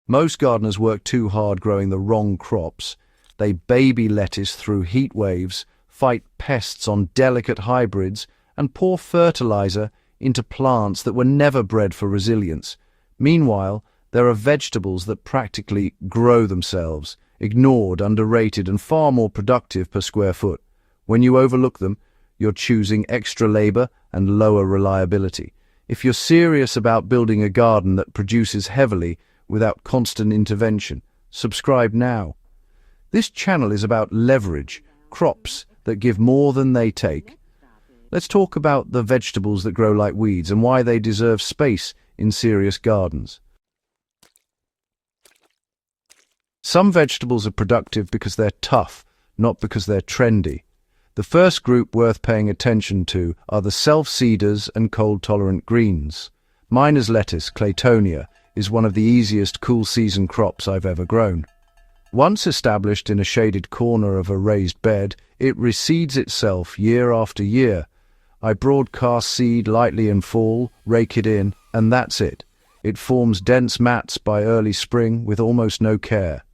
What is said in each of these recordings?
Most gardeners work too hard growing the wrong crops. They baby lettuce through heat waves, fight pests on delicate hybrids, and pour fertilizer into plants that were never bred for resilience. Meanwhile, there are vegetables that practically grow themselves, ignored, underrated, and far more productive per square foot. When you overlook them, you're choosing extra labor and lower reliability. If you're serious about building a garden that produces heavily without constant intervention, subscribe now. This channel is about leverage, crops that give more than they take. Let's talk about the vegetables that grow like weeds and why they deserve space in serious gardens. Some vegetables are productive because they're tough, not because they're trendy. The first group worth paying attention to are the self-seeders and cold-tolerant greens. Miner's lettuce, Claytonia, is one of the easiest cool-season crops I've ever grown. Once established in a shaded corner of a raised bed, it reseeds itself year after year. I broadcast seed lightly in fall, rake it in, and that's it. It forms dense mats by early spring with almost no care.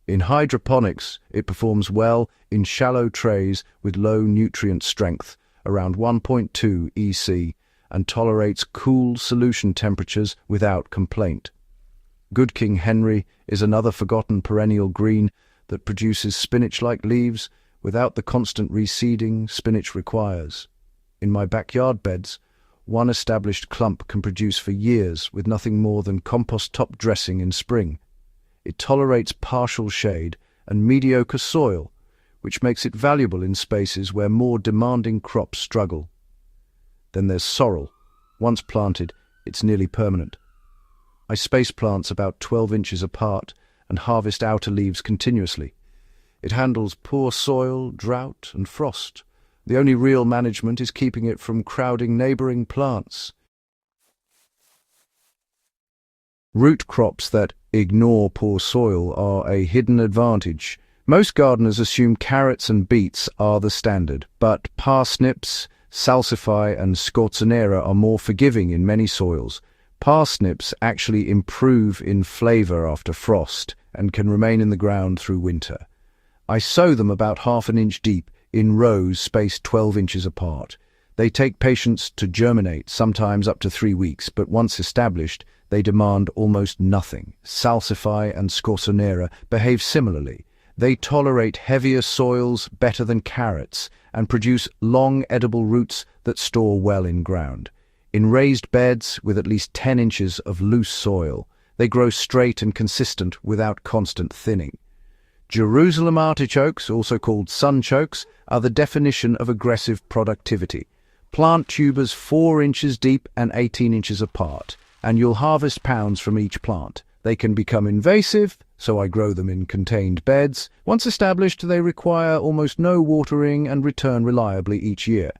In hydroponics, it performs well in shallow trays with low nutrient strength, around 1.2 EC, and tolerates cool solution temperatures without complaint. Good King Henry is another forgotten perennial green that produces spinach-like leaves without the constant reseeding spinach requires. In my backyard beds, one established clump can produce for years with nothing more than compost top dressing in spring. It tolerates partial shade and mediocre soil, which makes it valuable in spaces where more demanding crops struggle. Then there's sorrel. Once planted, it's nearly permanent. I space plants about 12 inches apart and harvest outer leaves continuously. It handles poor soil, drought, and frost. The only real management is keeping it from crowding neighboring plants. Root crops that ignore poor soil are a hidden advantage. Most gardeners assume carrots and beets are the standard, but parsnips, salsify, and scorzonera are more forgiving in many soils. Parsnips actually improve in flavor after frost and can remain in the ground through winter. I sow them about ½ an inch deep in rows spaced 12 inches apart. They take patience to germinate, sometimes up to 3 weeks, but once established, they demand almost nothing. Salsify and scorzonera behave similarly. They tolerate heavier soils better than carrots and produce long edible roots that store well in ground. In raised beds with at least 10 inches of loose soil, they grow straight and consistent without constant thinning. Jerusalem artichokes, also called sunchokes, are the definition of aggressive productivity. Plant tubers 4 inches deep and 18 inches apart, and you'll harvest pounds from each plant. They can become invasive, so I grow them in contained beds. Once established, they require almost no watering and return reliably each year.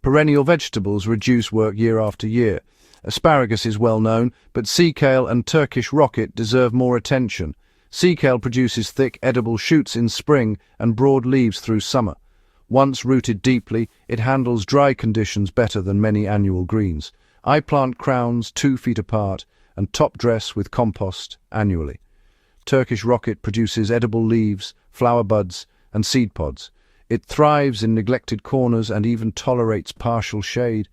Perennial vegetables reduce work year after year. Asparagus is well known, but sea kale and Turkish rocket deserve more attention. Sea kale produces thick, edible shoots in spring and broad leaves through summer. Once rooted deeply, it handles dry conditions better than many annual greens. I plant crowns 2 feet apart and top dress with compost annually. Turkish rocket produces edible leaves, flower buds, and seed pods. It thrives in neglected corners and even tolerates partial shade.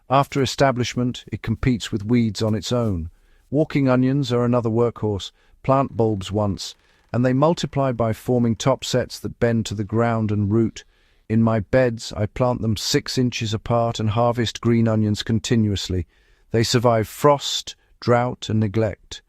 After establishment, it competes with weeds on its own. Walking onions are another workhorse. Plant bulbs once, and they multiply by forming top sets that bend to the ground and root. In my beds, I plant them 6 inches apart and harvest green onions continuously. They survive frost, drought, and neglect.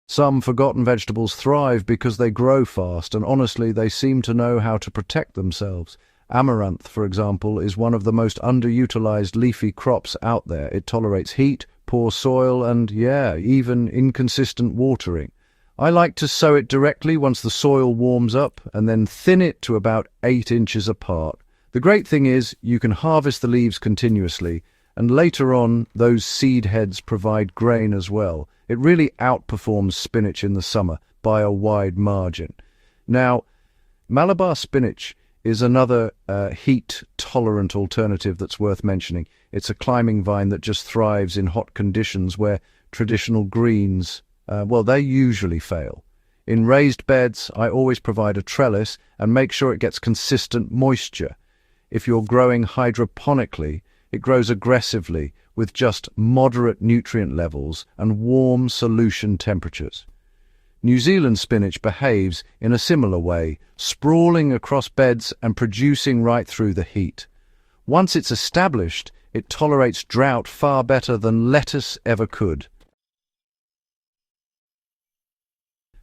Some forgotten vegetables thrive because they grow fast, and honestly, they seem to know how to protect themselves. Amaranth, for example, is one of the most underutilized leafy crops out there. It tolerates heat, poor soil, and, even inconsistent watering. I like to sow it directly once the soil warms up and then thin it to about 8 inches apart. The great thing is you can harvest the leaves continuously, and later on those seed heads provide grain as well. It really outperforms spinach in the summer by a wide margin. Now, Malabar spinach is another heat-tolerant alternative that's worth mentioning. It's a climbing vine that just thrives in hot conditions where traditional greens, they usually fail. In raised beds, I always provide a trellis and make sure it gets consistent moisture. If you're growing hydroponically, it grows aggressively with just moderate nutrient levels and warm solution temperatures. New Zealand spinach behaves in a similar way, sprawling across beds and producing right through the heat. Once it's established, it tolerates drought far better than lettuce ever could.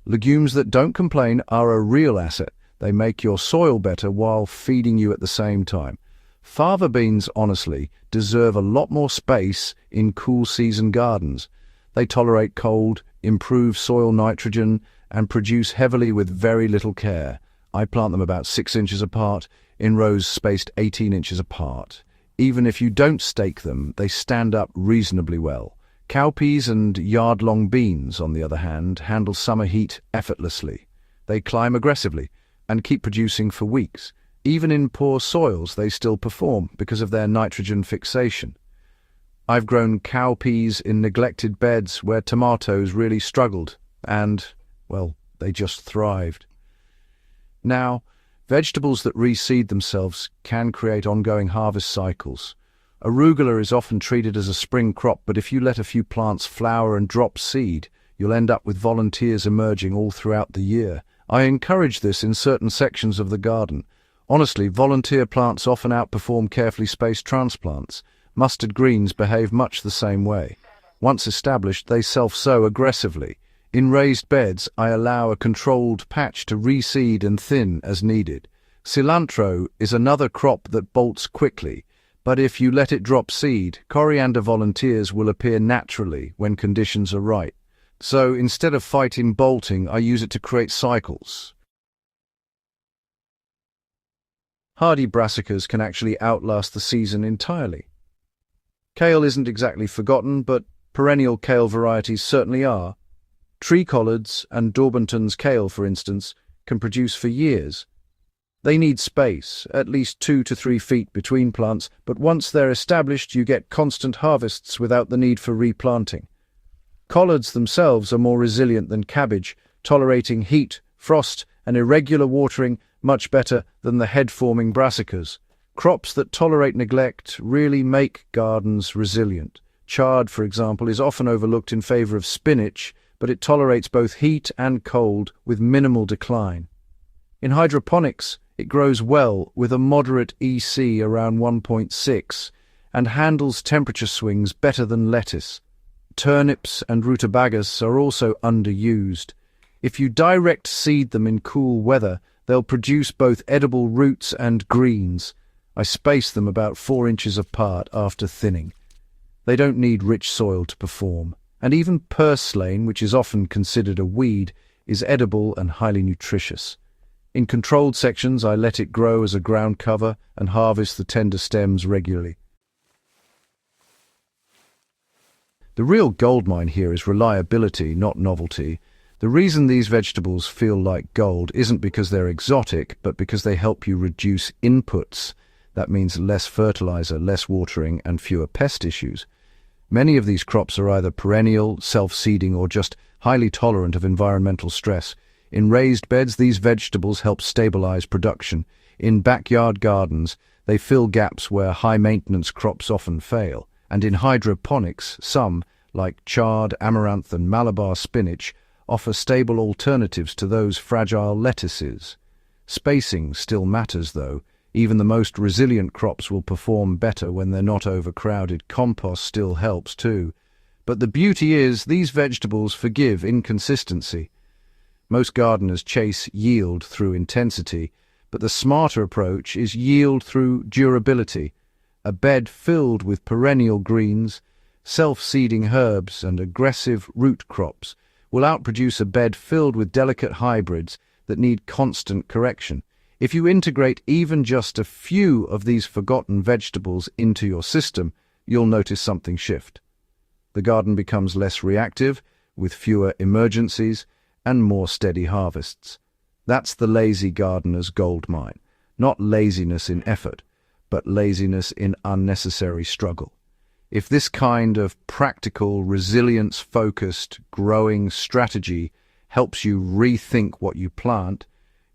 Legumes that don't complain are a real asset. They make your soil better while feeding you at the same time. Fava beans, honestly, deserve a lot more space in cool season gardens. They tolerate cold, improve soil nitrogen, and produce heavily with very little care. I plant them about 6 inches apart, in rows spaced 18 inches apart. Even if you don't stake them, they stand up reasonably well. Cowpeas and yard-long beans, on the other hand, handle summer heat effortlessly. They climb aggressively and keep producing for weeks. Even in poor soils, they still perform because of their nitrogen fixation. I've grown cowpeas in neglected beds where tomatoes really struggled and, they just thrived. Now, vegetables that reseed themselves can create ongoing harvest cycles. Arugula is often treated as a spring crop, but if you let a few plants flower and drop seed, you'll end up with volunteers emerging all throughout the year. I encourage this in certain sections of the garden. Honestly, volunteer plants often outperform carefully spaced transplants. Mustard greens behave much the same way. Once established, they self-sow aggressively. In raised beds, I allow a controlled patch to reseed and thin as needed. Cilantro is another crop that bolts quickly, but if you let it drop seed, coriander volunteers will appear naturally when conditions are right. So instead of fighting bolting, I use it to create cycles. Hardy brassicas can actually outlast the season entirely. Kale isn't exactly forgotten, but perennial kale varieties certainly are. Tree collards and Daubenton's kale, for instance, can produce for years. They need space, at least 2 to 3 feet between plants, but once they're established, you get constant harvests without the need for replanting. Collards themselves are more resilient than cabbage, tolerating heat, frost, and irregular watering much better than the head-forming brassicas. Crops that tolerate neglect really make gardens resilient. Chard, for example, is often overlooked in favor of spinach, but it tolerates both heat and cold with minimal decline. In hydroponics, it grows well with a moderate EC around 1.6 and handles temperature swings better than lettuce. Turnips and rutabagas are also underused. If you direct seed them in cool weather, they'll produce both edible roots and greens. I space them about 4 inches apart after thinning. They don't need rich soil to perform. And even purslane, which is often considered a weed, is edible and highly nutritious. In controlled sections, I let it grow as a ground cover and harvest the tender stems regularly. The real goldmine here is reliability, not novelty. The reason these vegetables feel like gold isn't because they're exotic, but because they help you reduce inputs. That means less fertilizer, less watering, and fewer pest issues. Many of these crops are either perennial, self-seeding, or just highly tolerant of environmental stress. In raised beds, these vegetables help stabilize production. In backyard gardens, they fill gaps where high-maintenance crops often fail. And in hydroponics, some, like chard, amaranth, and Malabar spinach, offer stable alternatives to those fragile lettuces. Spacing still matters, though. Even the most resilient crops will perform better when they're not overcrowded. Compost still helps too. But the beauty is, these vegetables forgive inconsistency. Most gardeners chase yield through intensity, but the smarter approach is yield through durability. A bed filled with perennial greens, self-seeding herbs, and aggressive root crops will outproduce a bed filled with delicate hybrids that need constant correction. If you integrate even just a few of these forgotten vegetables into your system, you'll notice something shift. The garden becomes less reactive, with fewer emergencies and more steady harvests. That's the lazy gardener's gold mine. not laziness in effort, but laziness in unnecessary struggle. If this kind of practical, resilience-focused, growing strategy helps you rethink what you plant,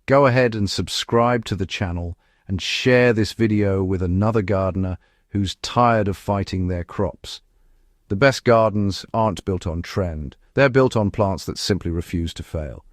go ahead and subscribe to the channel and share this video with another gardener who's tired of fighting their crops. The best gardens aren't built on trend. They're built on plants that simply refuse to fail.